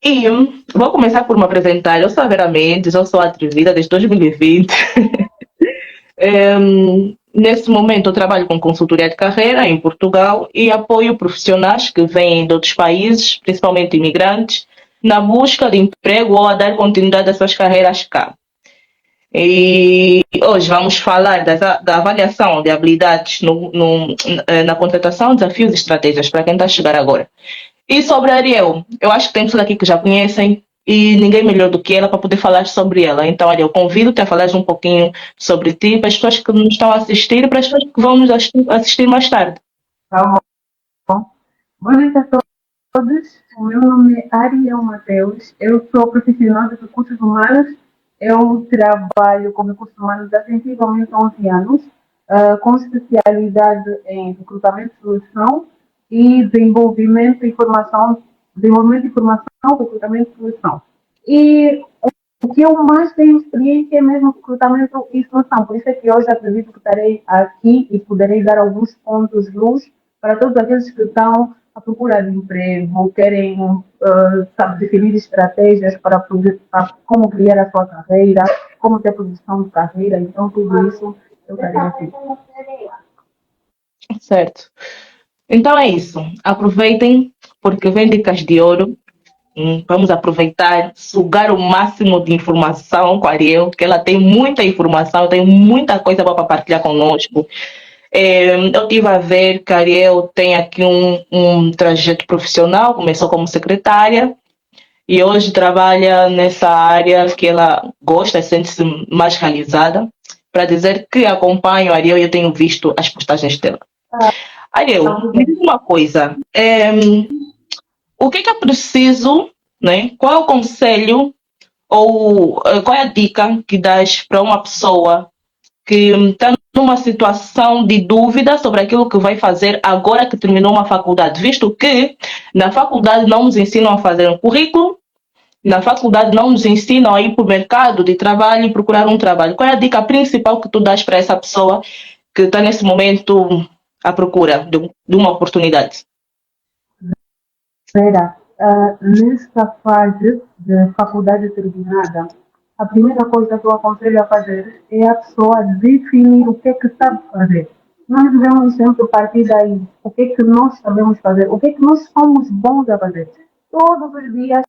E vou começar por me apresentar. Eu sou a Vera Mendes, eu sou atrevida desde 2020. Nesse momento, eu trabalho com consultoria de carreira em Portugal e apoio profissionais que vêm de outros países, principalmente imigrantes, na busca de emprego ou a dar continuidade às suas carreiras cá. E hoje vamos falar da avaliação de habilidades na contratação, desafios e estratégias para quem está a chegar agora. E sobre a Ariel, eu acho que tem pessoas aqui que já conhecem e ninguém melhor do que ela para poder falar sobre ela. Então, Ariel, convido-te a falar um pouquinho sobre ti para as pessoas que nos estão a assistir e para as pessoas que vão nos assistir mais tarde. Tá bom. Boa noite a todos. O meu nome é Ariel Mateus. Eu sou profissional de recursos humanos. Eu trabalho com recursos humanos há sensivelmente 11 anos, com especialidade em recrutamento de solução e desenvolvimento de informação, recrutamento de solução. E o que eu mais tenho experiência é mesmo recrutamento e seleção. Por isso é que hoje acredito que estarei aqui e poderei dar alguns pontos de luz para todos aqueles que estão à procura de emprego, querem definir estratégias para como criar a sua carreira, como ter posição de carreira. Então, tudo isso eu estarei aqui. Certo. Então é isso. Aproveitem, porque vem dicas de ouro. Vamos aproveitar, sugar o máximo de informação com a Ariel, que ela tem muita informação, tem muita coisa para partilhar conosco. Eu estive a ver que a Ariel tem aqui um trajeto profissional, começou como secretária e hoje trabalha nessa área que ela gosta, sente-se mais realizada. Para dizer que acompanho a Ariel e eu tenho visto as postagens dela. Ariel, me diz uma coisa. O que é preciso, né? Qual é o conselho ou qual é a dica que dás para uma pessoa que está numa situação de dúvida sobre aquilo que vai fazer agora que terminou uma faculdade, visto que na faculdade não nos ensinam a fazer um currículo, na faculdade não nos ensinam a ir para o mercado de trabalho e procurar um trabalho. Qual é a dica principal que tu dás para essa pessoa que está nesse momento à procura de uma oportunidade? Vera, nesta fase de faculdade terminada, a primeira coisa que eu aconselho a fazer é a pessoa definir o que é que sabe fazer. Nós devemos sempre partir daí. O que é que nós sabemos fazer? O que é que nós somos bons a fazer? Todos os dias,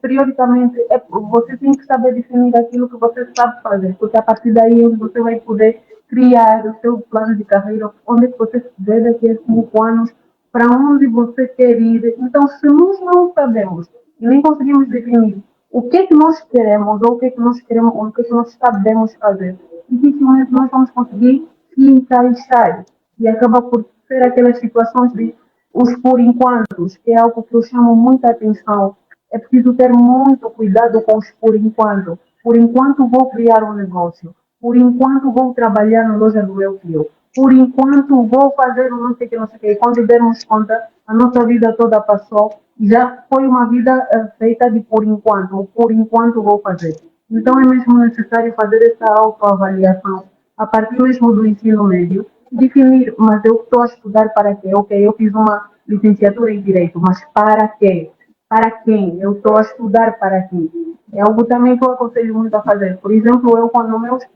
periodicamente, você tem que saber definir aquilo que você sabe fazer, porque a partir daí você vai poder criar o seu plano de carreira, onde é que você se vê daqui a 5 anos, para onde você quer ir. Então, se nós não sabemos e nem conseguimos definir o que é que nós queremos, ou o que é que nós queremos, ou o que é que nós sabemos fazer, dificilmente nós vamos conseguir se encaixar. E acaba por ser aquelas situações de os por enquantos, que é algo que eu chamo muita atenção. É preciso ter muito cuidado com os por enquanto. Por enquanto vou criar um negócio. Por enquanto vou trabalhar na loja do meu filho. Por enquanto vou fazer um não sei o que, não sei o que. Quando dermos conta, a nossa vida toda passou e já foi uma vida feita de por enquanto. O por enquanto vou fazer. Então é mesmo necessário fazer essa autoavaliação a partir mesmo do ensino médio, definir, mas eu estou a estudar para quê? Ok, eu fiz uma licenciatura em Direito, mas para quê? Para quem? Eu estou a estudar para quem? É algo também que eu aconselho muito a fazer. Por exemplo, eu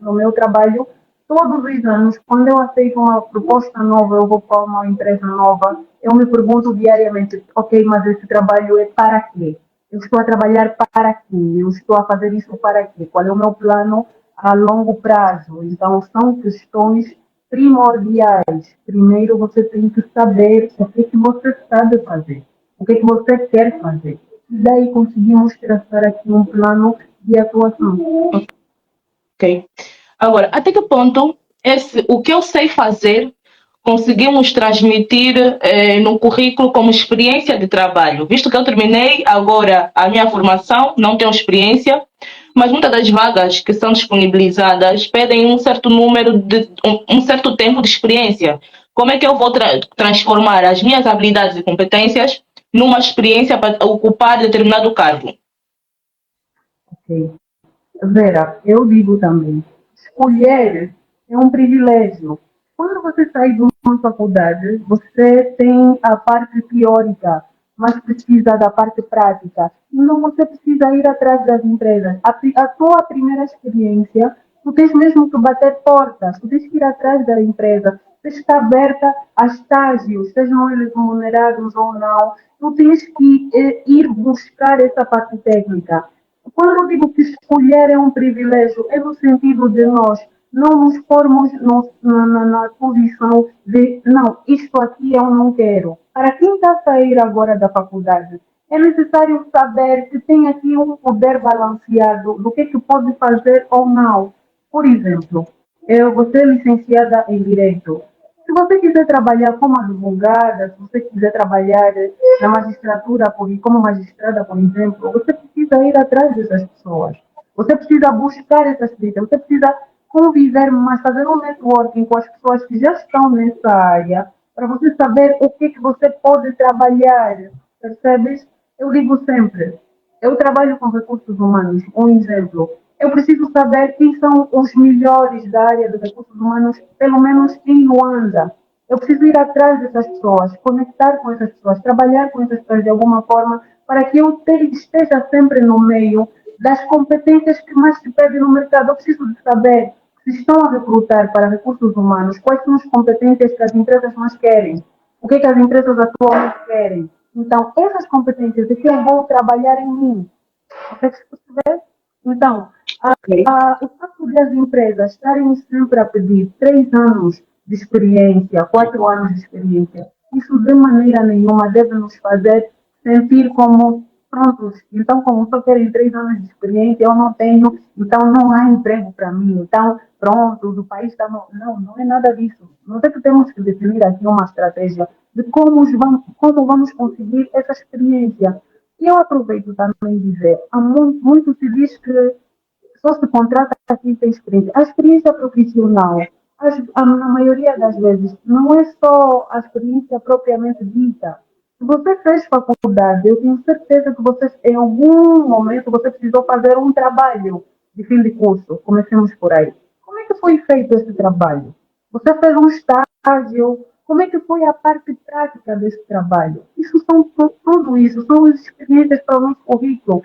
no meu trabalho, todos os anos, quando eu aceito uma proposta nova, eu vou para uma empresa nova, eu me pergunto diariamente, ok, mas esse trabalho é para quê? Eu estou a trabalhar para quê? Eu estou a fazer isso para quê? Qual é o meu plano a longo prazo? Então, são questões primordiais. Primeiro, você tem que saber o que, que você sabe fazer, o que, que você quer fazer. E daí conseguimos traçar aqui um plano de atuação. Ok. Agora, até que ponto o que eu sei fazer conseguimos transmitir no currículo como experiência de trabalho? Visto que eu terminei agora a minha formação, não tenho experiência, mas muitas das vagas que são disponibilizadas pedem um certo número de um certo tempo de experiência. Como é que eu vou transformar as minhas habilidades e competências numa experiência para ocupar determinado cargo? Ok. Vera, eu digo também, escolher é um privilégio. Quando você sai de uma faculdade, você tem a parte teórica, mas precisa da parte prática. Então você precisa ir atrás das empresas. A tua primeira experiência, tu tens mesmo que bater portas, tu tens que ir atrás da empresa, tens que estar aberta a estágios, sejam eles remunerados ou não, tu tens que ir buscar essa parte técnica. Quando eu digo que escolher é um privilégio, é no sentido de nós não nos pormos na posição de não, isto aqui eu não quero. Para quem está a sair agora da faculdade, é necessário saber que tem aqui um poder balanceado do que pode fazer ou não. Por exemplo, eu vou ser licenciada em Direito. Se você quiser trabalhar como advogada, se você quiser trabalhar na magistratura, como magistrada, por exemplo, você precisa ir atrás dessas pessoas. Você precisa buscar essas pessoas. Você precisa conviver mais, fazer um networking com as pessoas que já estão nessa área, para você saber o que você pode trabalhar. Percebes? Eu digo sempre, eu trabalho com recursos humanos. Um exemplo, eu preciso saber quem são os melhores da área de recursos humanos, pelo menos em Luanda. Eu preciso ir atrás dessas pessoas, conectar com essas pessoas, trabalhar com essas pessoas de alguma forma, para que eu esteja sempre no meio das competências que mais se pedem no mercado. Eu preciso de saber se estão a recrutar para recursos humanos, quais são as competências que as empresas mais querem, o que as empresas atualmente querem. Então, essas competências é que eu vou trabalhar em mim. Consegue perceber? Então, Ok. o facto das empresas estarem sempre a pedir 3 anos de experiência, 4 anos de experiência, isso de maneira nenhuma deve nos fazer sentir como prontos. Então, como só querem 3 anos de experiência, eu não tenho, então não há emprego para mim. Então, pronto, o país está. Não, não é nada disso. Nós é que temos que definir aqui uma estratégia de como vamos conseguir essa experiência. E eu aproveito também dizer, há muito se diz que só se contrata quem tem experiência. A experiência profissional, na maioria das vezes, não é só a experiência propriamente dita. Se você fez faculdade, eu tenho certeza que você, em algum momento, você precisou fazer um trabalho de fim de curso. Comecemos por aí. Como é que foi feito esse trabalho? Você fez um estágio? Como é que foi a parte prática desse trabalho? Isso são tudo isso, são as experiências para o nosso currículo.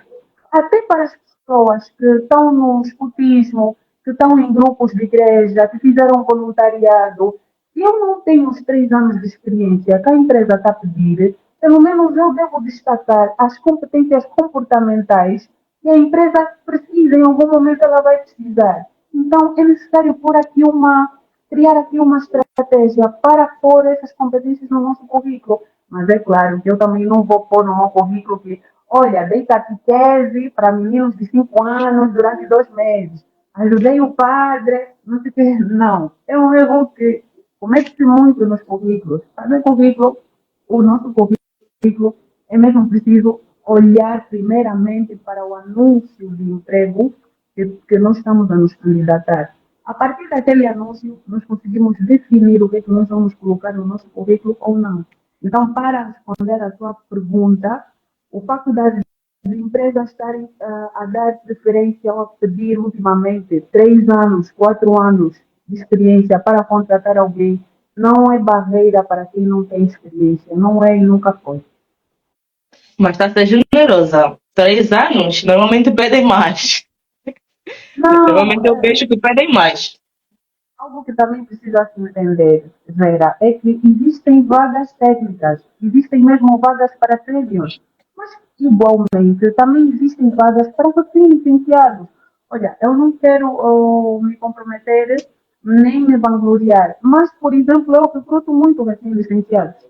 Até para as pessoas que estão no escutismo, que estão em grupos de igreja, que fizeram voluntariado. Se eu não tenho os 3 anos de experiência que a empresa está a pedir, pelo menos eu devo destacar as competências comportamentais que a empresa precisa, em algum momento ela vai precisar. Então, é necessário criar aqui uma estratégia para pôr essas competências no nosso currículo. Mas é claro que eu também não vou pôr no meu currículo que, olha, dei catequese para meninos de 5 anos durante 2 meses. Ajudei o padre, não sei o quê. Não. É um erro que comete-se muito nos currículos. Fazer currículo, o nosso currículo, é mesmo preciso olhar primeiramente para o anúncio de emprego que nós estamos a nos candidatar. A partir daquele anúncio, nós conseguimos definir o que é que nós vamos colocar no nosso currículo ou não. Então, para responder à sua pergunta, o facto das empresas estarem a dar preferência a pedir ultimamente 3 anos, 4 anos de experiência para contratar alguém, não é barreira para quem não tem experiência, não é e nunca foi. Mas está a ser generosa. 3 anos, normalmente pedem mais. Não, Normalmente eu vejo que pedem mais. algo que também precisa se entender, Vera, é que existem vagas técnicas, existem mesmo vagas para sênior, mas igualmente também existem vagas para recém-licenciados. Olha, eu não quero me comprometer nem me vangloriar, mas, por exemplo, eu recruto muito recém-licenciados.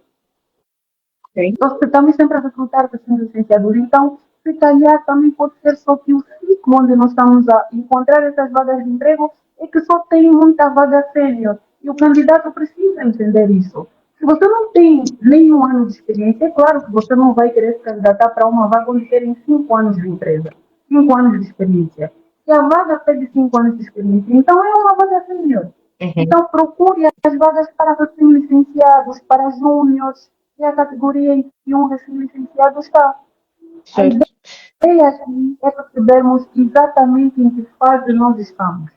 Ok. Nós estamos sempre a recrutar recém-licenciados, então, se calhar também pode ser só que o ciclo onde nós estamos a encontrar essas vagas de emprego é que só tem muita vaga sênior. E o candidato precisa entender isso. Se você não tem nenhum ano de experiência, é claro que você não vai querer se candidatar para uma vaga onde querem 5 anos de empresa, 5 anos de experiência. Se a vaga pede 5 anos de experiência, então é uma vaga sênior. Uhum. Então procure as vagas para recém-licenciados, para júniores, e a categoria em que um recém-licenciado está. A Certo. ideia aqui é percebermos exatamente em que fase nós estamos.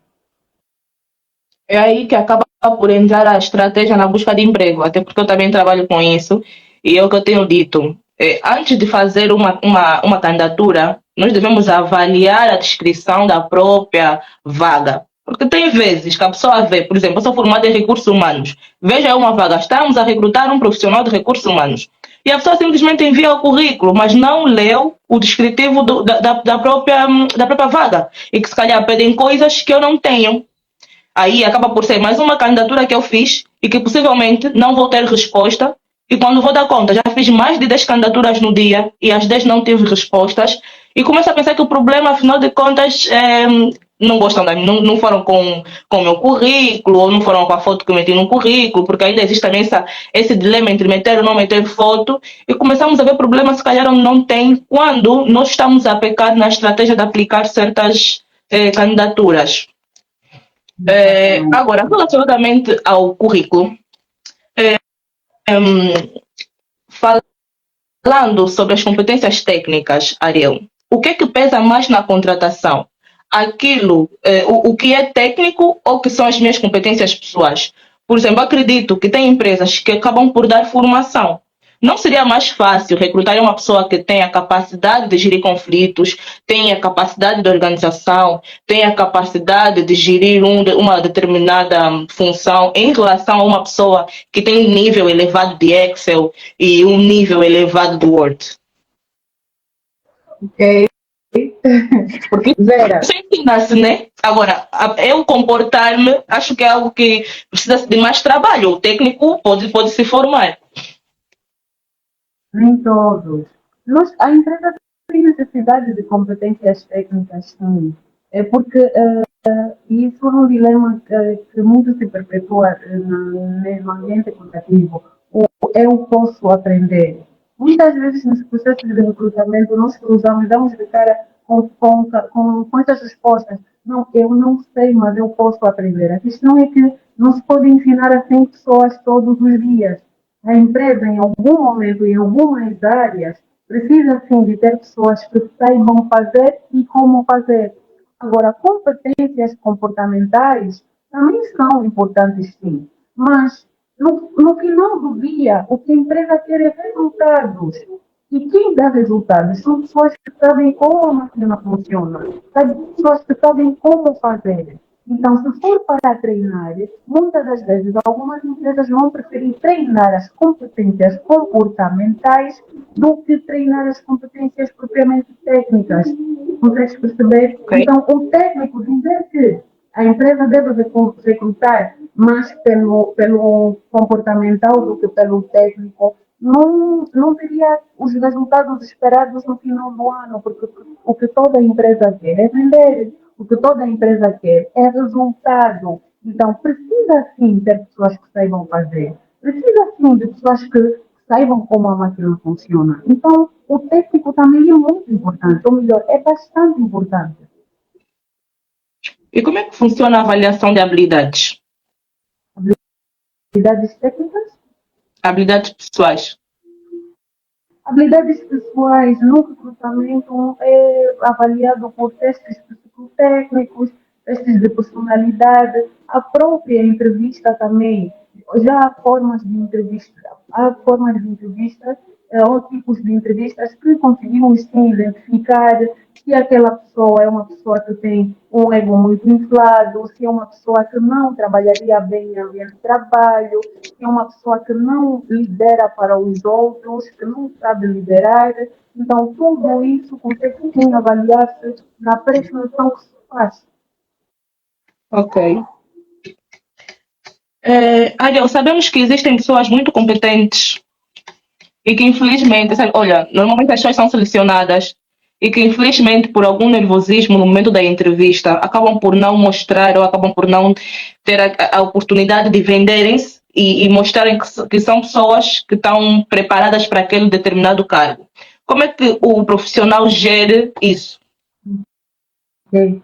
É aí que acaba por entrar a estratégia na busca de emprego, até porque eu também trabalho com isso. E é o que eu tenho dito. Antes de fazer uma candidatura, nós devemos avaliar a descrição da própria vaga. Porque tem vezes que a pessoa vê, por exemplo, eu sou formada em recursos humanos, veja uma vaga, estamos a recrutar um profissional de recursos humanos. E a pessoa simplesmente envia o currículo, mas não leu o descritivo da própria vaga. E que se calhar pedem coisas que eu não tenho. Aí acaba por ser mais uma candidatura que eu fiz e que possivelmente não vou ter resposta. E quando vou dar conta, já fiz mais de 10 candidaturas no dia e as 10 não tive respostas. E começo a pensar que o problema, afinal de contas, não gostam de mim, não foram com o meu currículo, ou não foram com a foto que eu meti no currículo, porque ainda existe também esse dilema entre meter ou não meter foto. E começamos a ver problemas, se calhar, onde não tem, quando nós estamos a pecar na estratégia de aplicar certas candidaturas. Agora, relativamente ao currículo, falando sobre as competências técnicas, Ariel, o que é que pesa mais na contratação? O que é técnico ou que são as minhas competências pessoais? Por exemplo, acredito que tem empresas que acabam por dar formação. Não seria mais fácil recrutar uma pessoa que tenha a capacidade de gerir conflitos, tenha a capacidade de organização, tenha a capacidade de gerir uma determinada função em relação a uma pessoa que tem um nível elevado de Excel e um nível elevado de Word? Ok. Porque Vera, isso ensina-se, né? Agora, eu comportar-me, acho que é algo que precisa de mais trabalho. O técnico pode se formar. nem todos. A empresa tem necessidade de competências técnicas, sim. É porque isso é um dilema que muito se perpetua no ambiente educativo. Eu posso aprender. Muitas vezes, nos processos de recrutamento, nós cruzamos, damos de cara com essas respostas. Não, eu não sei, mas eu posso aprender. A questão é que não se pode ensinar a 100 pessoas todos os dias. A empresa, em algum momento, em algumas áreas, precisa sim de ter pessoas que saibam fazer e como fazer. Agora, competências comportamentais também são importantes, sim, mas no final do dia, o que a empresa quer é resultados. E quem dá resultados são pessoas que sabem como a máquina funciona, pessoas que sabem como fazer. Então, se for para treinar, muitas das vezes algumas empresas vão preferir treinar as competências comportamentais do que treinar as competências propriamente técnicas. Consegues perceber? Ok? Então, o técnico dizer que a empresa deve recrutar mais pelo comportamental do que pelo técnico, não teria os resultados esperados no final do ano, porque o que toda empresa quer é vender, o que toda empresa quer é resultado. Então, precisa sim ter pessoas que saibam fazer, precisa sim de pessoas que saibam como a máquina funciona. Então, o técnico também é muito importante, ou melhor, é bastante importante. E como é que funciona a avaliação de habilidades? Habilidades técnicas, Habilidades pessoais. habilidades pessoais no recrutamento é avaliado por testes psicotécnicos, testes de personalidade, a própria entrevista também. Já há formas de entrevista ou tipos de entrevistas que conseguimos sim identificar se aquela pessoa é uma pessoa que tem um ego muito inflado, se é uma pessoa que não trabalharia bem em ambiente de trabalho, se é uma pessoa que não lidera para os outros, que não sabe liderar. Então, tudo isso consegue sim avaliar-se na prestação que se faz. Ok. Ariel, sabemos que existem pessoas muito competentes e que infelizmente, sabe, olha, normalmente as pessoas são selecionadas e que infelizmente por algum nervosismo no momento da entrevista acabam por não mostrar ou acabam por não ter a oportunidade de venderem-se e mostrarem que são pessoas que estão preparadas para aquele determinado cargo. Como é que o profissional gere isso? Okay?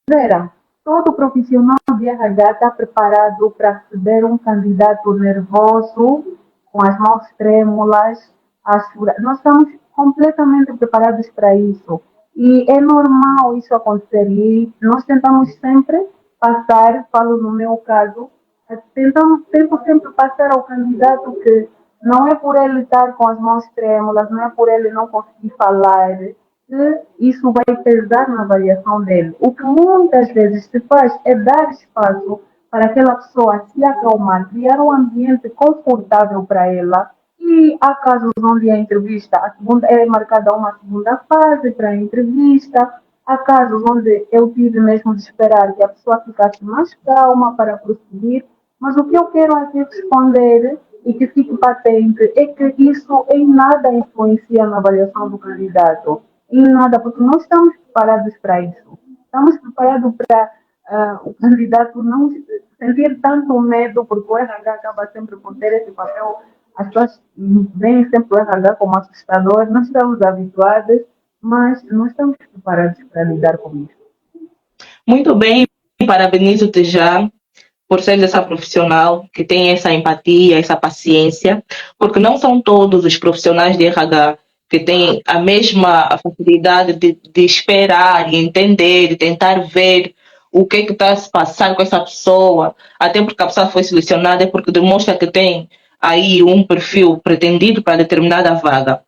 Vera, todo profissional de RH está preparado para receber um candidato nervoso, com as mãos trêmulas. Nós estamos completamente preparados para isso. E é normal isso acontecer. E nós tentamos sempre passar, falo no meu caso, tento sempre passar ao candidato que não é por ele estar com as mãos trêmulas, não é por ele não conseguir falar, que isso vai pesar na avaliação dele. O que muitas vezes se faz é dar espaço para aquela pessoa se acalmar, criar um ambiente confortável para ela. E há casos onde a entrevista, a segunda, é marcada uma segunda fase para a entrevista. Há casos onde eu tive mesmo de esperar que a pessoa ficasse mais calma para prosseguir. Mas o que eu quero aqui responder e que fique patente é que isso em nada influencia na avaliação do candidato. Em nada, porque nós estamos preparados para isso. Estamos preparados para o candidato não sentir tanto medo, porque o RH acaba sempre por ter esse papel. As pessoas veem sempre o RH como assustador, nós estamos habituados, mas não estamos preparados para lidar com isso. Muito bem, parabenizo-te já por ser essa profissional que tem essa empatia, essa paciência, porque não são todos os profissionais de RH que têm a mesma facilidade de esperar e entender e tentar ver o que está a se passar com essa pessoa, até porque a pessoa foi selecionada, é porque demonstra que tem aí um perfil pretendido para determinada vaga.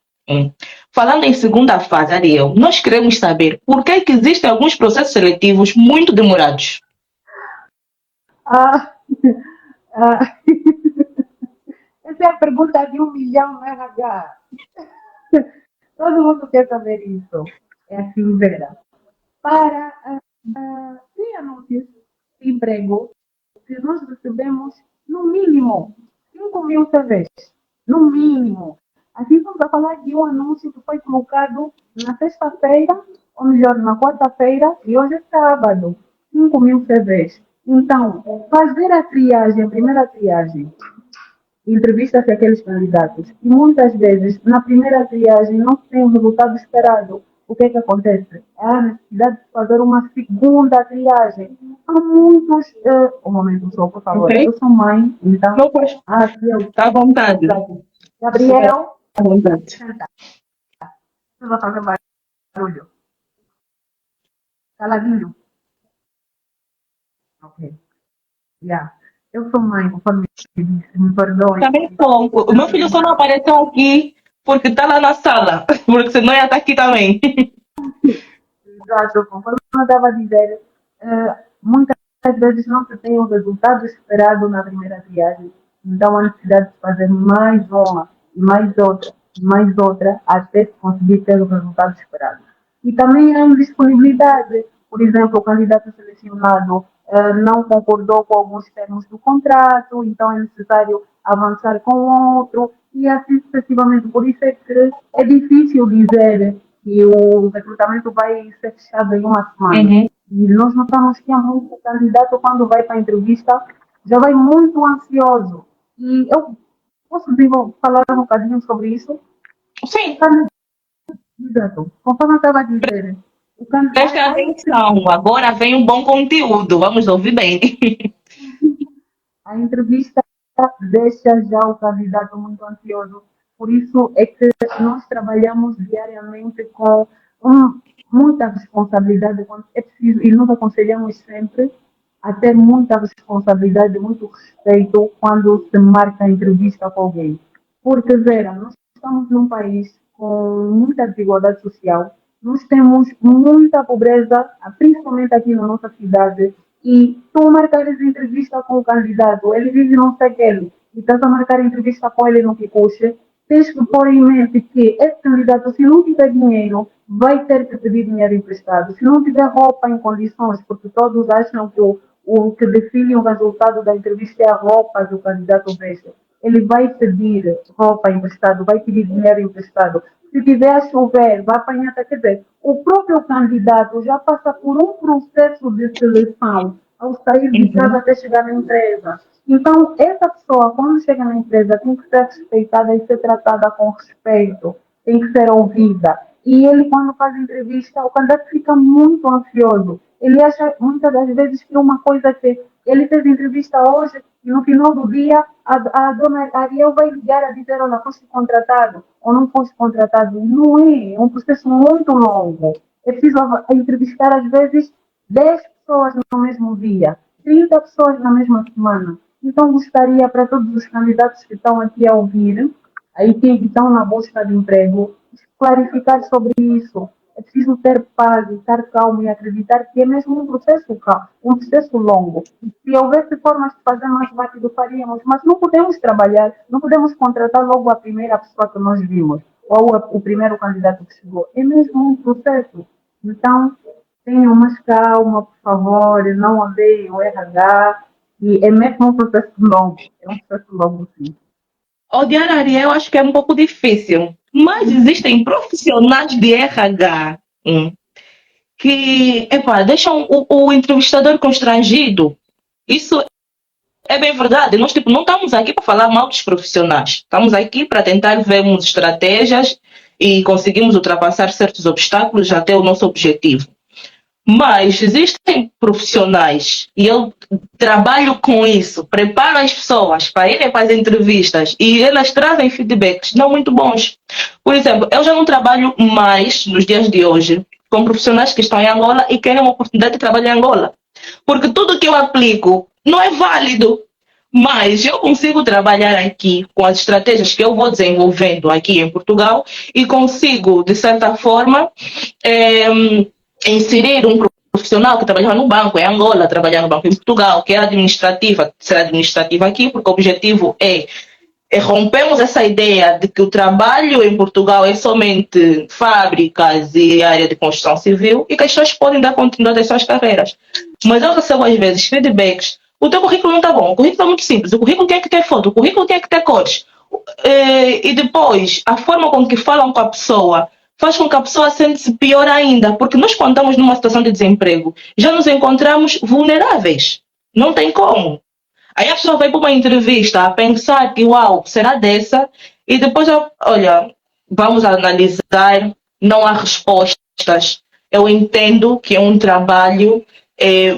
Falando em segunda fase, Ariel, nós queremos saber por que existem alguns processos seletivos muito demorados. Ah, ah, essa é a pergunta de 1 milhão no RH. Todo mundo quer saber isso. É assim, verdade. Para ter anúncios de emprego, que nós recebemos no mínimo 5.000 CVs. No mínimo. Aqui estamos a falar de um anúncio que foi colocado na sexta-feira, ou melhor, na quarta-feira, e hoje é sábado. 5.000 CVs. Então, fazer a triagem, a primeira triagem, entrevista-se aqueles candidatos. E muitas vezes, na primeira triagem, não se tem o resultado esperado. O que é que acontece? Há a necessidade de fazer uma segunda triagem. Há muitos. Um momento só, por favor. Ok. Eu sou mãe, então. Não pode. Está à vontade. Gabriel. À vontade. Você vai fazer barulho. Caladinho. Ok. Yeah. Eu sou mãe, conforme disse, me perdoe. Também sou. O meu filho só não apareceu aqui porque está lá na sala, porque senão ia estar aqui também. Exato, conforme eu estava a dizer, muitas vezes não se tem o resultado esperado na primeira triagem, então há necessidade de fazer mais uma, mais outra, até conseguir ter o resultado esperado. E também há indisponibilidade, por exemplo, o candidato selecionado não concordou com alguns termos do contrato, então é necessário avançar com outro, e assim sucessivamente. Por isso é que é difícil dizer que o recrutamento vai ser fechado em uma semana. Uhum. E nós notamos que há muito candidato, quando vai para a entrevista, já vai muito ansioso. E eu posso falar um bocadinho sobre isso? Sim. Exato. Conforme eu estava a dizer, o candidato. Preste atenção, agora vem um bom conteúdo, vamos ouvir bem. A entrevista deixa já o candidato muito ansioso. Por isso é que nós trabalhamos diariamente com muita responsabilidade quando é preciso, e nós aconselhamos sempre a ter muita responsabilidade, muito respeito quando se marca a entrevista com alguém. Porque, Vera, nós estamos num país com muita desigualdade social, nós temos muita pobreza, principalmente aqui na nossa cidade, e tu marcares entrevista com o candidato, ele vive não sei aquele, e estás a marcar entrevista com ele no Kikuchi, tens que pôr em mente que esse candidato, se não tiver dinheiro, vai ter que pedir dinheiro emprestado. Se não tiver roupa em condições, porque todos acham que o que define o resultado da entrevista é a roupa que o candidato veste, ele vai pedir roupa emprestada, vai pedir dinheiro emprestado. Se tiver a chover, vai apanhar, quer dizer, o próprio candidato já passa por um processo de seleção ao sair de casa até chegar na empresa. Então, essa pessoa, quando chega na empresa, tem que ser respeitada e ser tratada com respeito, tem que ser ouvida. E ele, quando faz entrevista, o candidato fica muito ansioso. Ele acha, muitas das vezes, que uma coisa que ele fez entrevista hoje e no final do dia a dona Ariel vai ligar a dizer, olha, foste contratado ou não foste contratado. Não é, é um processo muito longo. É preciso entrevistar, às vezes, 10 pessoas no mesmo dia, 30 pessoas na mesma semana. Então, gostaria para todos os candidatos que estão aqui a ouvir, aí que estão na busca de emprego, clarificar sobre isso. É preciso ter paz, estar calmo e acreditar que é mesmo um processo calmo, um processo longo. Se houvesse formas de fazer mais rápido, faríamos, mas não podemos trabalhar, não podemos contratar logo a primeira pessoa que nós vimos, ou o primeiro candidato que chegou. É mesmo um processo. Então, tenham mais calma, por favor, não odeiem o RH, e é mesmo um processo longo, é um processo longo, sim. Odiar a Ariel eu acho que é um pouco difícil, mas existem profissionais de RH que deixam o entrevistador constrangido. Isso é bem verdade. Nós tipo, não estamos aqui para falar mal dos profissionais. Estamos aqui para tentar vermos estratégias e conseguirmos ultrapassar certos obstáculos até o nosso objetivo. Mas existem profissionais, e eu trabalho com isso, preparo as pessoas para irem para as entrevistas e elas trazem feedbacks não muito bons. Por exemplo, eu já não trabalho mais, nos dias de hoje, com profissionais que estão em Angola e querem uma oportunidade de trabalho em Angola. Porque tudo que eu aplico não é válido. Mas eu consigo trabalhar aqui com as estratégias que eu vou desenvolvendo aqui em Portugal e consigo, de certa forma, inserir um profissional que trabalhava no banco em Angola, trabalhar no banco em Portugal, que era administrativa, ser administrativa aqui, porque o objetivo é rompermos essa ideia de que o trabalho em Portugal é somente fábricas e área de construção civil e que as pessoas podem dar continuidade às suas carreiras. Mas eu recebo às vezes feedbacks, o teu currículo não está bom, o currículo é muito simples, o currículo tem que ter foto, o currículo tem que ter cores. E depois, a forma com que falam com a pessoa faz com que a pessoa sente-se pior ainda, porque nós quando estamos numa situação de desemprego, já nos encontramos vulneráveis. Não tem como. Aí a pessoa vai para uma entrevista a pensar que, uau, será dessa? E depois, olha, vamos analisar, não há respostas. Eu entendo que é um trabalho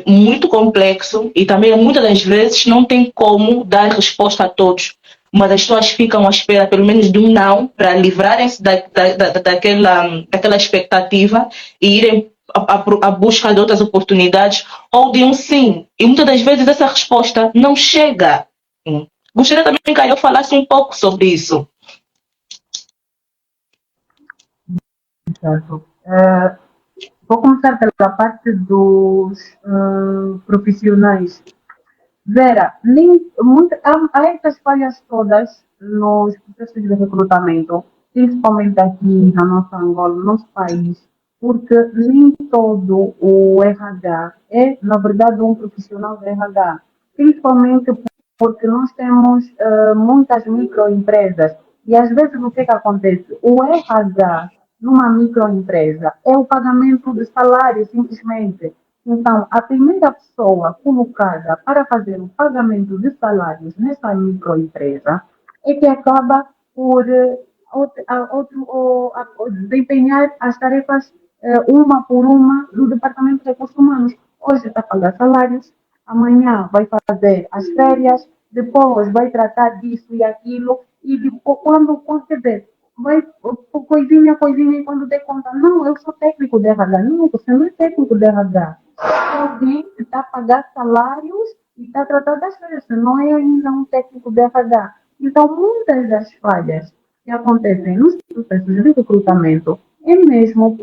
muito complexo e também muitas das vezes não tem como dar resposta a todos. Mas as pessoas ficam à espera pelo menos de um não para livrarem-se daquela expectativa e irem à busca de outras oportunidades ou de um sim. E muitas das vezes essa resposta não chega. Gostaria também que eu falasse um pouco sobre isso. Certo. Vou começar pela parte dos profissionais. Vera, há essas falhas todas nos processos de recrutamento, principalmente aqui na nossa Angola, no nosso país, porque nem todo o RH é, na verdade, um profissional de RH, principalmente porque nós temos muitas microempresas e às vezes o que acontece? O RH numa microempresa é o pagamento de salário, simplesmente. Então, a primeira pessoa colocada para fazer o pagamento de salários nessa microempresa é que acaba por desempenhar as tarefas uma por uma do Departamento de Recursos Humanos. Hoje está a pagar salários, amanhã vai fazer as férias, depois vai tratar disso e aquilo, e depois, quando quer dizer, vai coisinha, coisinha, e quando der conta, não, eu sou técnico de RH. Não, você não é técnico de RH. Alguém que está a pagar salários e está a tratar das férias, você não é ainda um técnico de RH. Então, muitas das falhas que acontecem nos processos de recrutamento é mesmo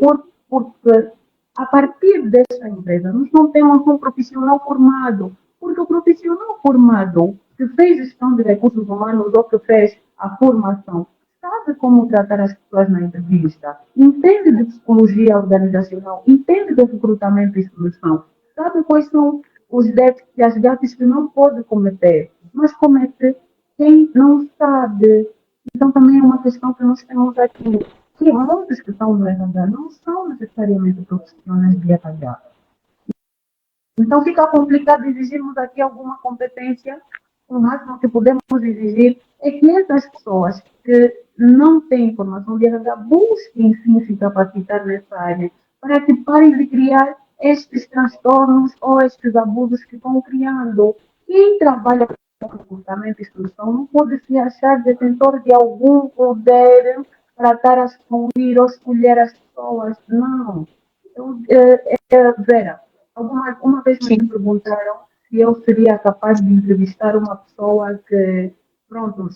porque a partir desta empresa nós não temos um profissional formado, porque o profissional formado que fez gestão de recursos humanos ou que fez a formação sabe como tratar as pessoas na entrevista, entende de psicologia organizacional, entende de recrutamento e seleção, sabe quais são os déficits e as gafes que não pode cometer, mas comete quem não sabe. Então também é uma questão que nós temos aqui, que muitos que estão no RH não são necessariamente profissionais de RH. Então fica complicado exigirmos aqui alguma competência. O máximo que podemos exigir é que essas pessoas que não têm formação de RH busquem sim se capacitar nessa área para que parem de criar estes transtornos ou estes abusos que estão criando. Quem trabalha com recrutamento e instrução não pode se achar detentor de algum poder para estar a excluir ou escolher as pessoas. Não. Então, Vera, uma vez Sim. me perguntaram se eu seria capaz de entrevistar uma pessoa que, pronto,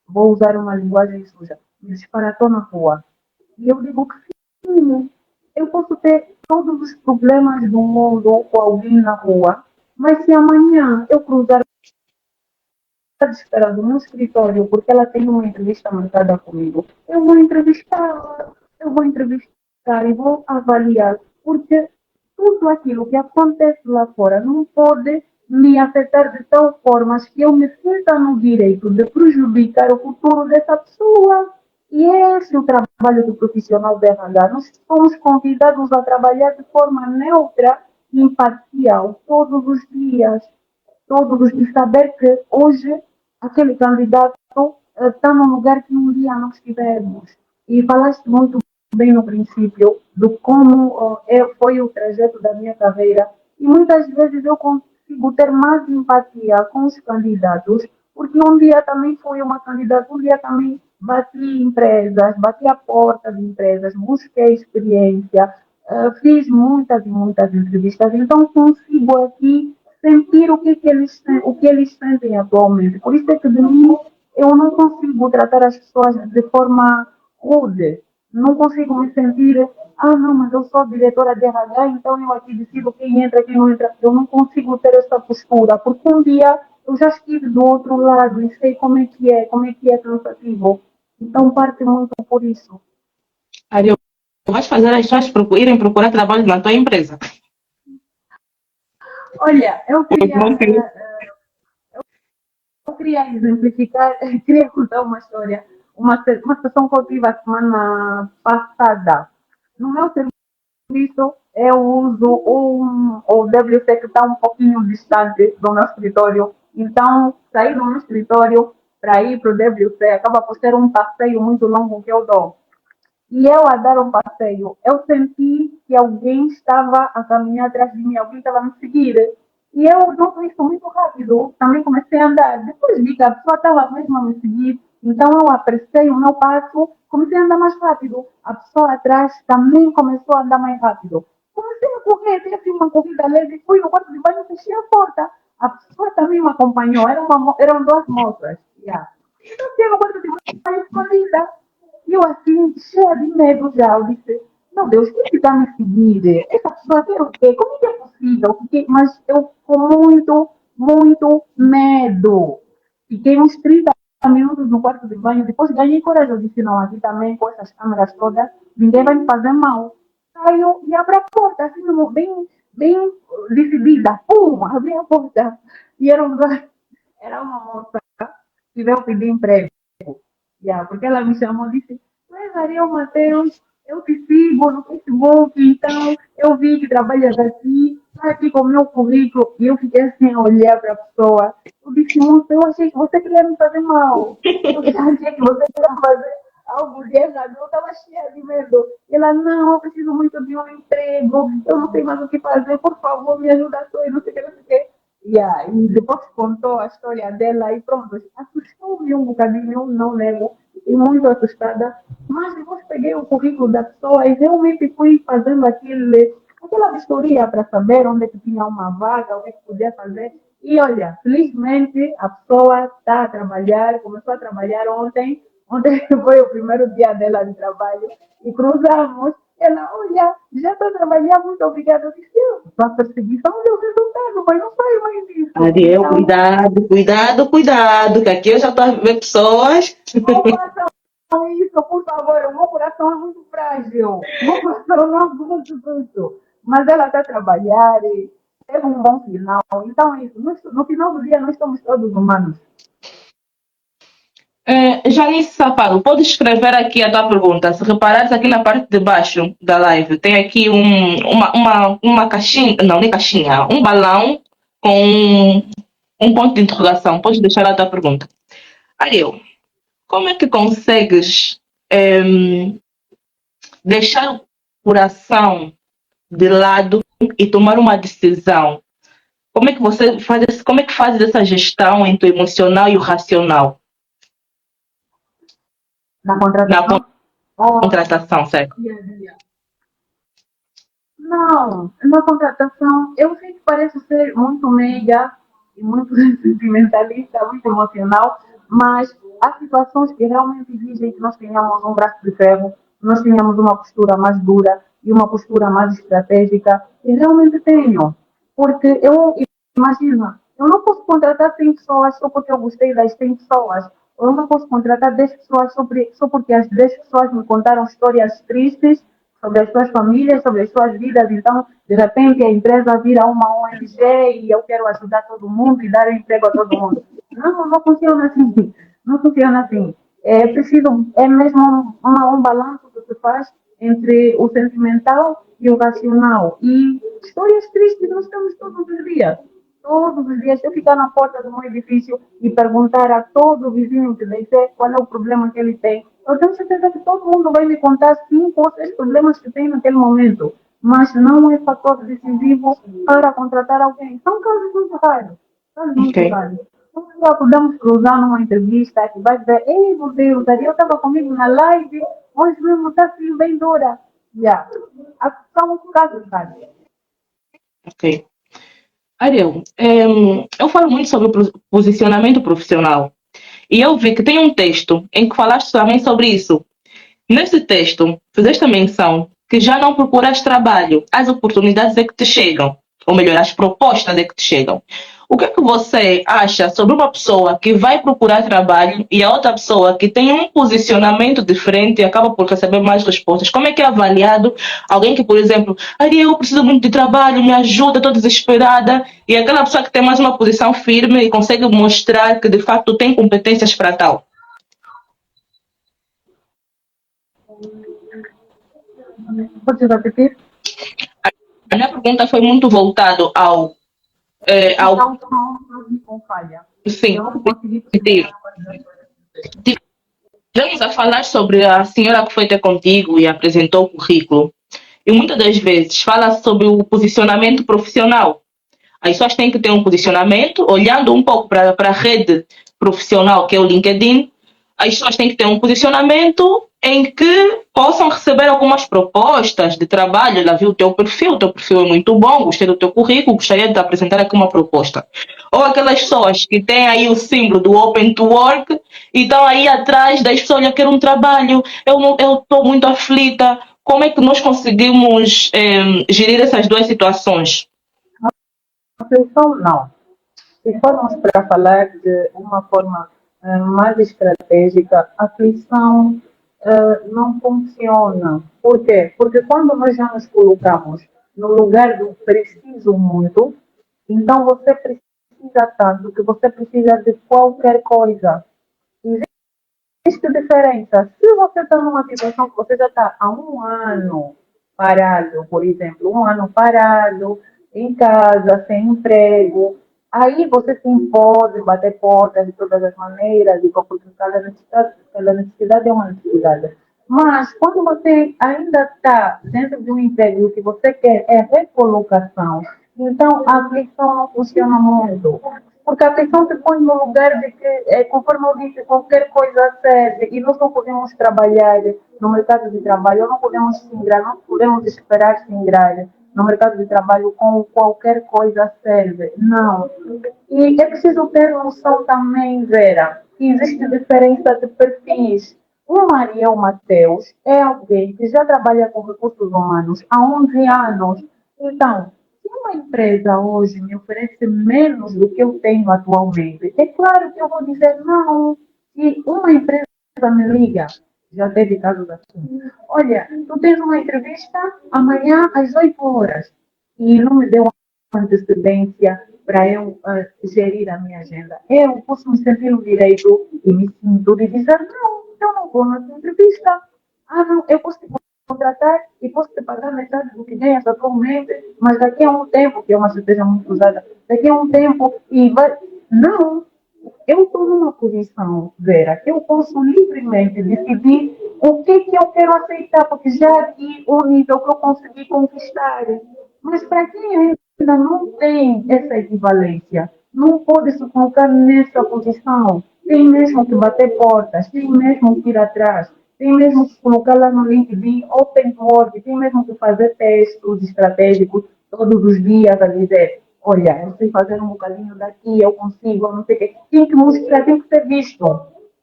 vou usar uma linguagem suja, me disparatou na rua. E eu digo que sim, eu posso ter todos os problemas do mundo com alguém na rua, mas se amanhã eu cruzar desesperada no escritório porque ela tem uma entrevista marcada comigo, eu vou entrevistá-la, eu vou entrevistar e vou avaliar, porque tudo aquilo que acontece lá fora não pode me afetar de tal forma que eu me sinta no direito de prejudicar o futuro dessa pessoa. E esse é o trabalho do profissional de RH. Nós somos convidados a trabalhar de forma neutra e imparcial todos os dias todos e saber que hoje aquele candidato está no lugar que um dia nós tivemos. E falaste muito bem no princípio do como foi o trajeto da minha carreira e muitas vezes eu consigo ter mais empatia com os candidatos porque um dia também fui uma candidata, um dia também bati em empresas, bati a porta de empresas, busquei experiência, fiz muitas e muitas entrevistas, então consigo aqui sentir o que eles sentem atualmente. Por isso é que de mim eu não consigo tratar as pessoas de forma rude. Não consigo me sentir, não, mas eu sou diretora de RH, então eu aqui decido quem entra, quem não entra. Eu não consigo ter essa postura, porque um dia eu já estive do outro lado e sei como é que é cansativo. Então parte muito por isso. Ariel, vais fazer as pessoas irem procurar trabalho na tua empresa. Olha, Não tem. eu queria exemplificar, queria contar uma história, uma situação que eu tive a semana passada. No meu serviço, eu uso o WC que está um pouquinho distante do meu escritório. Então, sair do meu escritório para ir para o WC acaba por ser um passeio muito longo que eu dou. E eu a dar um passeio, eu senti que alguém estava a caminhar atrás de mim, alguém estava a me seguir. E eu noto isso muito rápido, também comecei a andar. Depois vi que a pessoa estava mesmo a me seguir, então eu apressei o meu passo, comecei a andar mais rápido. A pessoa atrás também começou a andar mais rápido. Comecei a correr, dei assim uma corrida leve, fui no quarto de banho e fechei a porta. A pessoa também me acompanhou, eram duas moças. Yeah. Então, eu no quarto de banho escondida. E eu assim, cheia de medo já, eu disse, meu Deus, quem que está me seguir? Essa pessoa quer o quê? Como é que é possível? Mas eu com muito, muito medo. Fiquei uns 30 minutos no quarto de banho, depois ganhei coragem, eu disse, não, aqui também com essas câmeras todas, ninguém vai me fazer mal. Saio e abro a porta, assim, bem decidida, pum, abri a porta. E era uma moça que veio pedir emprego. Yeah, porque ela me chamou e disse, Ariel Matheus, eu te sigo no Facebook, então eu vi que trabalhas aqui, está aqui com o meu currículo. E eu fiquei assim a olhar para a pessoa. Eu disse, moça, eu achei que você queria me fazer mal. Eu achei que você queria fazer algo de errado. Eu estava cheia de medo. E ela, não, eu preciso muito de um emprego, eu não sei mais o que fazer, por favor, me ajuda só, e não sei o que, não sei o que. Yeah, e depois contou a história dela e pronto, assustou-me um bocadinho, eu não nego, e muito assustada, mas depois peguei o currículo da pessoa e realmente fui fazendo aquela vistoria para saber onde é que tinha uma vaga, o que, é que podia fazer. E olha, felizmente a pessoa está a trabalhar, começou a trabalhar ontem, ontem foi o primeiro dia dela de trabalho, e cruzamos. Ela, olha, já estou a trabalhar, muito obrigada. Eu disse, a perseguição deu resultado, mas não sai mais disso. Ariel, Então, cuidado, cuidado, cuidado, que aqui eu já estou a ver pessoas. não façam isso, por favor. O meu coração é muito frágil. O meu coração não aguenta isso. Mas ela está a trabalhar e teve um bom final. Então, é isso. No final do dia, nós somos todos humanos. Janice Saparo, pode escrever aqui a tua pergunta. Se reparares aqui na parte de baixo da live, tem aqui uma caixinha, não, nem caixinha, um balão com um ponto de interrogação. Pode deixar a tua pergunta. Ariel, como é que consegues deixar o coração de lado e tomar uma decisão? Como é que você faz, como é que fazes essa gestão entre o emocional e o racional Na na contratação? Oh, contratação, certo? dia a dia. Não, na contratação, eu sei que parece ser muito meiga e muito sentimentalista, muito emocional, Mas há situações que realmente exigem que nós tenhamos um braço de ferro, nós tenhamos uma postura mais dura e uma postura mais estratégica, e realmente tenho. Porque eu imagino, eu não posso contratar 100 pessoas só porque eu gostei das 100 pessoas. Eu não posso contratar 10 pessoas só porque as 10 pessoas me contaram histórias tristes sobre as suas famílias, sobre as suas vidas. Então, de repente, a empresa vira uma ONG e eu quero ajudar todo mundo e dar emprego a todo mundo. Não, não funciona assim. Não funciona assim. É preciso, é mesmo um balanço que se faz entre o sentimental e o racional. E histórias tristes nós temos todos os dias. Todos os dias, se eu ficar na porta do meu edifício e perguntar a todo vizinho que descer qual é o problema que ele tem, eu tenho certeza que todo mundo vai me contar 5 ou 6 problemas que tem naquele momento. Mas não é fator decisivo para contratar alguém. São casos muito raros. Casos Ok, muito raros. Nós podemos cruzar numa entrevista que vai dizer, ei, meu Deus, ali eu estava comigo na live, hoje mesmo está assim bem dura. Yeah. São casos raros. ok. Ariel, eu falo muito sobre o posicionamento profissional. E eu vi que tem um texto em que falaste também sobre isso. Nesse texto, fizeste a menção que já não procuras trabalho, as oportunidades é que te chegam, ou melhor, as propostas é que te chegam. O que é que você acha sobre uma pessoa que vai procurar trabalho e a outra pessoa que tem um posicionamento diferente e acaba por receber mais respostas? Como é que é avaliado alguém que, por exemplo, Ariel, eu preciso muito de trabalho, me ajuda, estou desesperada, e aquela pessoa que tem mais uma posição firme e consegue mostrar que de facto tem competências para tal? Pode repetir? A minha pergunta foi muito voltado ao Então, são com falha. sim, Eu não consegui positivo. perceber a qualidade do texto. Vamos a falar sobre a senhora que foi ter contigo e apresentou o currículo. E muitas das vezes fala sobre o posicionamento profissional. As pessoas têm que ter um posicionamento, olhando um pouco para a rede profissional, que é o LinkedIn, as pessoas têm que ter um posicionamento em que possam receber algumas propostas de trabalho. Ela viu o teu perfil é muito bom, gostei do teu currículo, gostaria de te apresentar aqui uma proposta. Ou aquelas pessoas que têm aí o símbolo do Open to Work e estão aí atrás das pessoas, olha, quero um trabalho, eu estou muito aflita. Como é que nós conseguimos gerir essas duas situações? Aflição, não. Se formos para falar de uma forma mais estratégica, a aflição não funciona. Por quê? Porque quando nós já nos colocamos no lugar do preciso muito, então você precisa tanto que você precisa de qualquer coisa. Existe diferença. Se você está numa situação que você já está há um ano parado, por exemplo, um ano parado, em casa, sem emprego, aí você sim pode bater portas de todas as maneiras, e porque cada necessidade é uma necessidade. Mas quando você ainda está dentro de um emprego e o que você quer é recolocação, então a aflição não funciona muito. Porque a questão se põe no lugar de que, conforme eu disse, qualquer coisa serve e nós não podemos trabalhar no mercado de trabalho, não podemos se ingrar, não podemos esperar se ingrar no mercado de trabalho com qualquer coisa serve. Não. E é preciso ter noção também, Vera, que existe diferença de perfis. O Mariel Mateus é alguém que já trabalha com recursos humanos há 11 anos. Então, se uma empresa hoje me oferece menos do que eu tenho atualmente, é claro que eu vou dizer não. Se uma empresa me liga, já teve casos assim, olha, tu tens uma entrevista amanhã às 8 horas e não me deu antecedência para eu gerir a minha agenda. Eu posso me sentir no direito e me sinto de dizer, não, eu não vou na sua entrevista. Ah, não, eu posso te contratar e posso te pagar metade do que ganhas atualmente, mas daqui a um tempo, que é uma certeza muito usada, daqui a um tempo, e vai. Não, eu estou numa posição, Vera, que eu posso livremente decidir o que eu quero aceitar, porque já aqui o nível que eu consegui conquistar. Mas para quem ainda não tem essa equivalência, não pode se colocar nessa posição, tem mesmo que bater portas, tem mesmo que ir atrás, tem mesmo que colocar lá no LinkedIn, Open Word, tem mesmo que fazer textos estratégicos todos os dias a dizer olha, eu sei fazer um bocadinho daqui, eu consigo, eu não sei o quê. Tem que mostrar, tem que ser visto,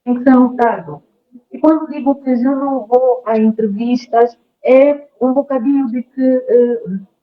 tem que ser notado. E quando digo que eu não vou a entrevistas, é um bocadinho de que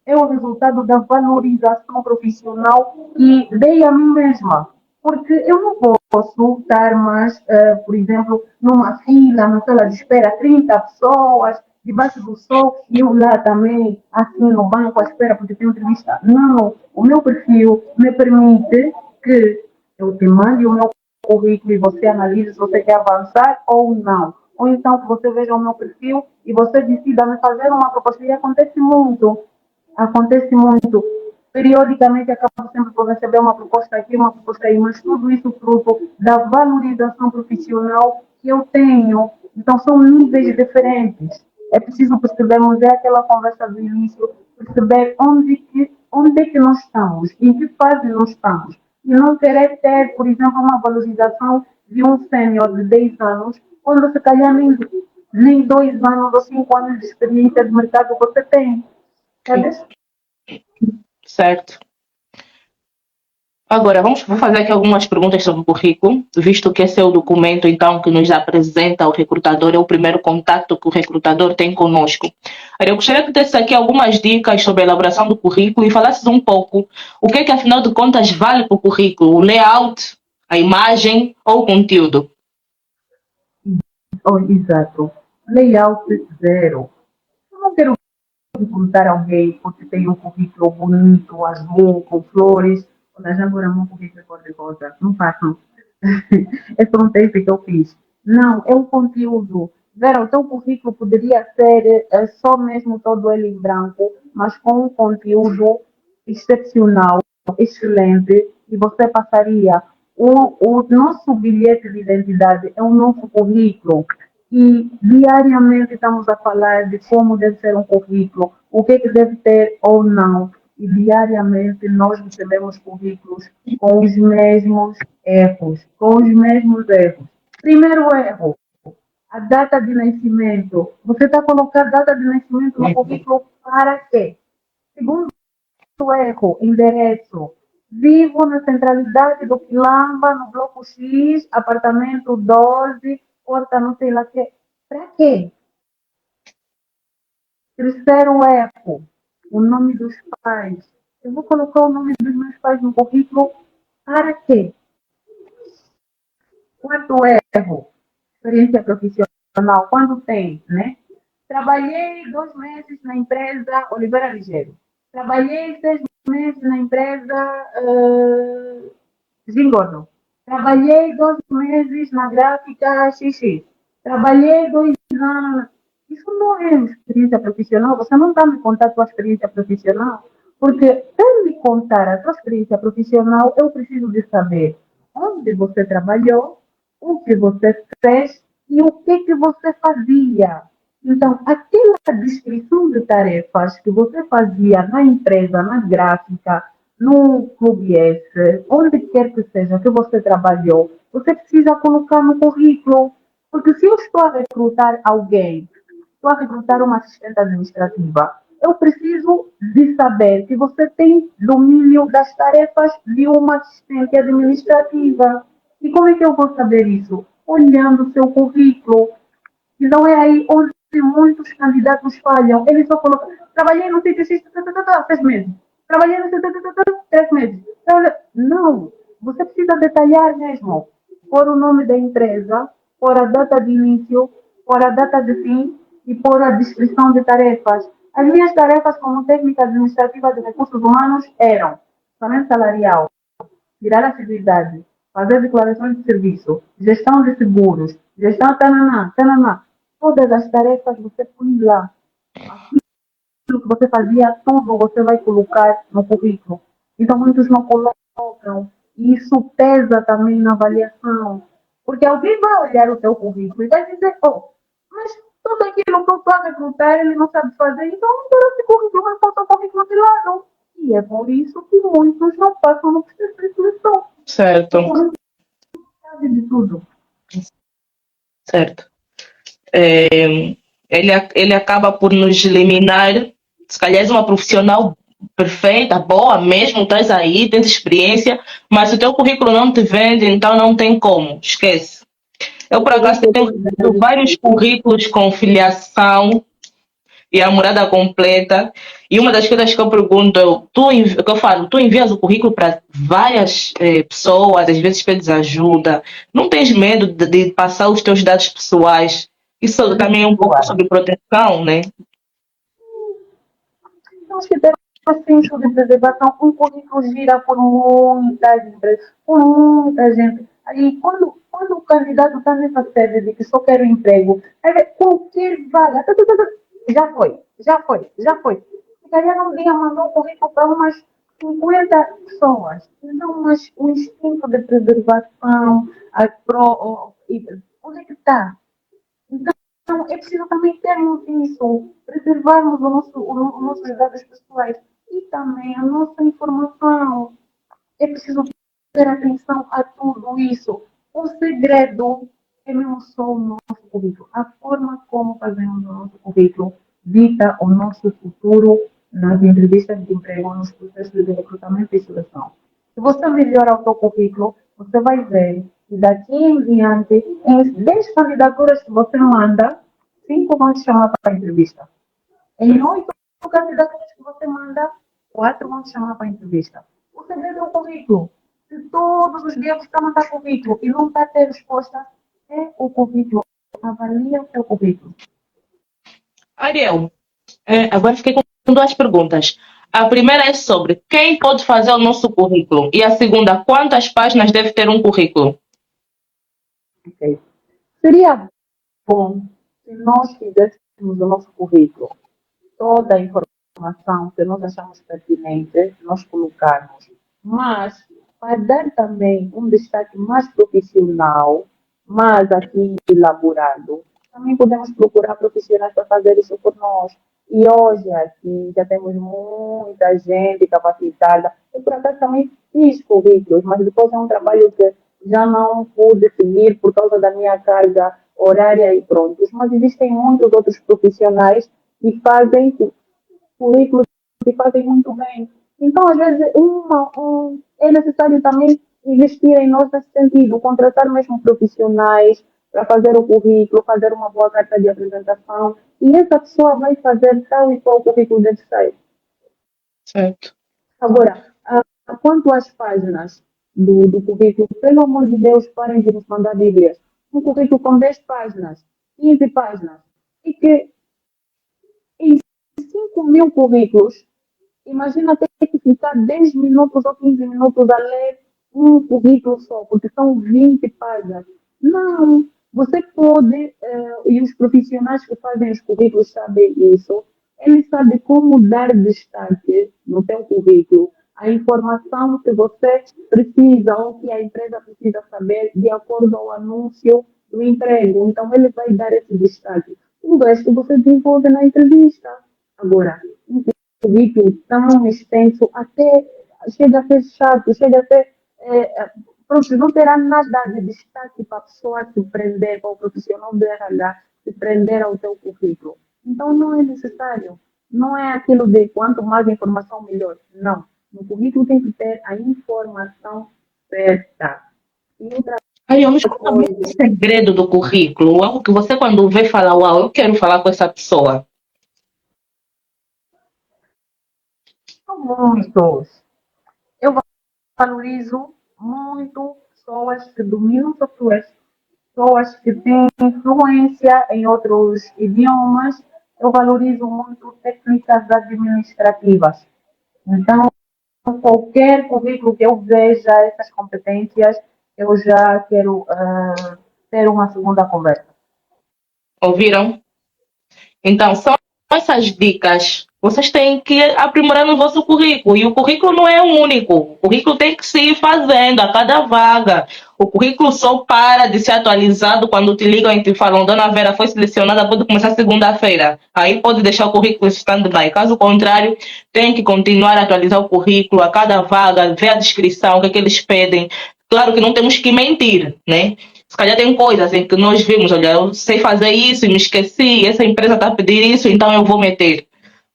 é o resultado da valorização profissional que dei a mim mesma. Porque eu não posso estar mais, por exemplo, numa fila, na sala de espera, 30 pessoas, debaixo do sol, e eu lá também, assim, no banco, à espera, porque tenho entrevista. Não, o meu perfil me permite que eu te mande o meu currículo e você analise se você quer avançar ou não. Ou então que você veja o meu perfil e você decida me fazer uma proposta. E acontece muito. Periodicamente acabo sempre por receber uma proposta aqui, uma proposta aí, mas tudo isso fruto da valorização profissional que eu tenho. Então são níveis diferentes. É preciso percebermos, é aquela conversa do início, perceber onde é que nós estamos, em que fase nós estamos. E não querer ter, por exemplo, uma valorização de um sênior de 10 anos, quando se calhar nem 2 anos ou 5 anos de experiência de mercado você tem. Sabes? Certo. Agora, vou fazer aqui algumas perguntas sobre o currículo, visto que esse é o documento, então, que nos apresenta o recrutador, é o primeiro contato que o recrutador tem conosco. Eu gostaria que desse aqui algumas dicas sobre a elaboração do currículo e falasses um pouco o que é que, afinal de contas, vale para o currículo, o layout, a imagem ou o conteúdo. Oh, exato. Layout zero. Eu não quero recrutar alguém porque tem um currículo bonito, azul, com flores. Olha, já agora um currículo cor-de-rosa. Não façam. É só um teste que eu fiz. Não, é o conteúdo. Vera, o teu currículo poderia ser só mesmo todo ele em branco, mas com um conteúdo excepcional, excelente, e você passaria. O nosso bilhete de identidade é o nosso currículo. E diariamente estamos a falar de como deve ser um currículo, o que deve ter ou não. E diariamente nós recebemos currículos com os mesmos erros, com os mesmos erros. Primeiro erro, a data de nascimento. Você está colocando a data de nascimento no currículo para quê? Segundo erro, endereço. Vivo na centralidade do Quilamba, no bloco X, apartamento 12, porta não sei lá que. Para quê? Terceiro erro, o nome dos pais. Eu vou colocar o nome dos meus pais no currículo para quê? Quarto erro, experiência profissional, quando tem, né? Trabalhei 2 meses na empresa Oliveira Ligeiro. Trabalhei 6 meses na empresa Gingordo. Trabalhei 12 meses na gráfica XX. Trabalhei 2 anos. Isso não é experiência profissional. Você não está me contando a sua experiência profissional. Porque, para me contar a sua experiência profissional, eu preciso de saber onde você trabalhou, o que você fez e o que você fazia. Então, aquela descrição de tarefas que você fazia na empresa, na gráfica, no Clube S, onde quer que seja que você trabalhou, você precisa colocar no currículo. Porque se eu estou a recrutar alguém, estou a recrutar uma assistente administrativa, eu preciso de saber que você tem domínio das tarefas de uma assistente administrativa. E como é que eu vou saber isso? Olhando o seu currículo. Então é aí onde muitos candidatos falham. Eles só colocam, trabalhei no sítio X, 6 meses. Trabalhei no sítio 3 meses. Não, você precisa detalhar mesmo. Pôr o nome da empresa, pôr a data de início, pôr a data de fim e pôr a descrição de tarefas. As minhas tarefas como técnica administrativa de recursos humanos eram orçamento salarial, tirar a seguridade, fazer declarações de serviço, gestão de seguros, gestão tananá, tananá. Todas as tarefas você põe lá. Aquilo que você fazia, tudo você vai colocar no currículo. Então, muitos não colocam. E isso pesa também na avaliação. Porque alguém vai olhar o teu currículo e vai dizer, oh, mas tudo aquilo que eu estou a recrutar, ele não sabe fazer, então não quero esse currículo, mas passa o currículo de lado. E é por isso que muitos não passam no processo de seleção. Certo. Sabe de tudo. Certo. Ele acaba por nos eliminar, se calhar és uma profissional perfeita, boa mesmo, traz aí, tens experiência, mas se o teu currículo não te vende, então não tem como, esquece. Eu, por acaso, tenho recebido vários currículos com filiação e a morada completa. E uma das coisas que eu pergunto, que eu falo, tu envias o currículo para várias pessoas, às vezes pedes ajuda. Não tens medo de passar os teus dados pessoais? Isso também é um pouco sobre proteção, né? Nós que temos assim de preservação, um currículo gira por muitas empresas, por muita gente. Aí, quando o candidato está nessa sede de que só quer um emprego, aí qualquer vaga, já foi, já foi, já foi. Ficaria um dia mandou um currículo para umas 50 pessoas. Então, mas o instinto de preservação, onde é que está? Então, é preciso também termos isso, preservarmos os nossos dados pessoais e também a nossa informação. É preciso ter atenção a tudo isso. O segredo é mesmo só o nosso currículo. A forma como fazemos o nosso currículo dita o nosso futuro nas entrevistas de emprego, nos processos de recrutamento e seleção. Se você melhora o seu currículo, você vai ver que daqui em diante, em 10 candidaturas que você manda, 5 vão te chamar para a entrevista. Em 8 candidaturas que você manda, 4 vão te chamar para a entrevista. O segredo é o currículo. Se todos os dias você está mandando currículo e não está tendo resposta, é o currículo. Avalia o seu currículo. Ariel, agora fiquei com duas perguntas. A primeira é sobre quem pode fazer o nosso currículo. E a segunda, quantas páginas deve ter um currículo? Okay. Seria bom se nós fizéssemos o nosso currículo, toda a informação que nós achamos pertinente, nós colocarmos. Mas, para dar também um destaque mais profissional, mais aqui elaborado, também podemos procurar profissionais para fazer isso por nós. E hoje aqui já temos muita gente capacitada. Eu, por acaso, também fiz currículos, mas depois é um trabalho que já não pude seguir por causa da minha carga horária e pronto. Mas existem muitos outros profissionais que fazem currículos que fazem muito bem. Então, às vezes, é necessário também investir em nós nesse sentido, contratar mesmo profissionais para fazer o currículo, fazer uma boa carta de apresentação, e essa pessoa vai fazer tal e qual o currículo deve ser. Certo. Agora, quanto às páginas do currículo, pelo amor de Deus, parem de nos mandar bíblias. Um currículo com 10 páginas, 15 páginas, e que em 5.000 currículos, imagina ter que ficar 10 minutos ou 15 minutos a ler um currículo só, porque são 20 páginas. Não, você pode, e os profissionais que fazem os currículos sabem isso, eles sabem como dar destaque no seu currículo, a informação que você precisa ou que a empresa precisa saber de acordo ao anúncio do emprego. Então, ele vai dar esse destaque. O resto você desenvolve na entrevista. Agora, um currículo tão extenso, até chega a ser chato, chega a ser. Pronto, não terá nada de destaque para a pessoa se prender, para o profissional do RH se prender ao teu currículo. Então, não é necessário. Não é aquilo de quanto mais informação, melhor. Não. No currículo tem que ter a informação certa. E outra Ariel, mas qual é o segredo do currículo? Algo que você, quando vê, fala, uau, eu quero falar com essa pessoa. são muitos. Eu valorizo muito pessoas que dominam software, pessoas que têm influência em outros idiomas. Eu valorizo muito técnicas administrativas. Então, qualquer currículo que eu veja essas competências, eu já quero ter uma segunda conversa. Ouviram? Então, são essas dicas. Vocês têm que aprimorar no vosso currículo. E o currículo não é um único. O currículo tem que se ir fazendo a cada vaga. O currículo só para de ser atualizado quando te ligam e te falam: Dona Vera foi selecionada, pode começar segunda-feira. Aí pode deixar o currículo stand-by. Caso contrário, tem que continuar a atualizar o currículo a cada vaga, ver a descrição, o que é que eles pedem. Claro que não temos que mentir, né? Se calhar tem coisas em que nós vimos, olha, eu sei fazer isso e me esqueci, essa empresa está a pedir isso, então eu vou meter.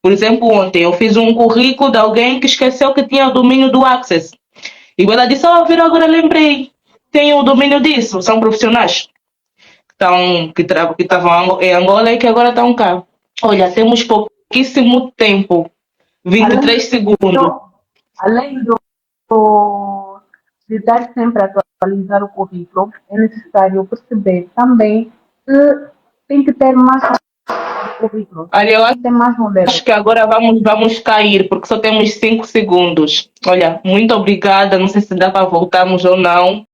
Por exemplo, ontem eu fiz um currículo de alguém que esqueceu que tinha o domínio do Access. E ela disse, Vira, agora lembrei. Tenho o domínio disso. São profissionais que estavam em Angola e que agora estão cá. Olha, temos pouquíssimo tempo. 23 segundos. Além de estar sempre a atualizar o currículo, é necessário perceber também que tem que ter mais currículo. Olha, eu Tem que ter mais modelos. acho que agora vamos cair, porque só temos 5 segundos. Olha, muito obrigada. Não sei se dá para voltarmos ou não.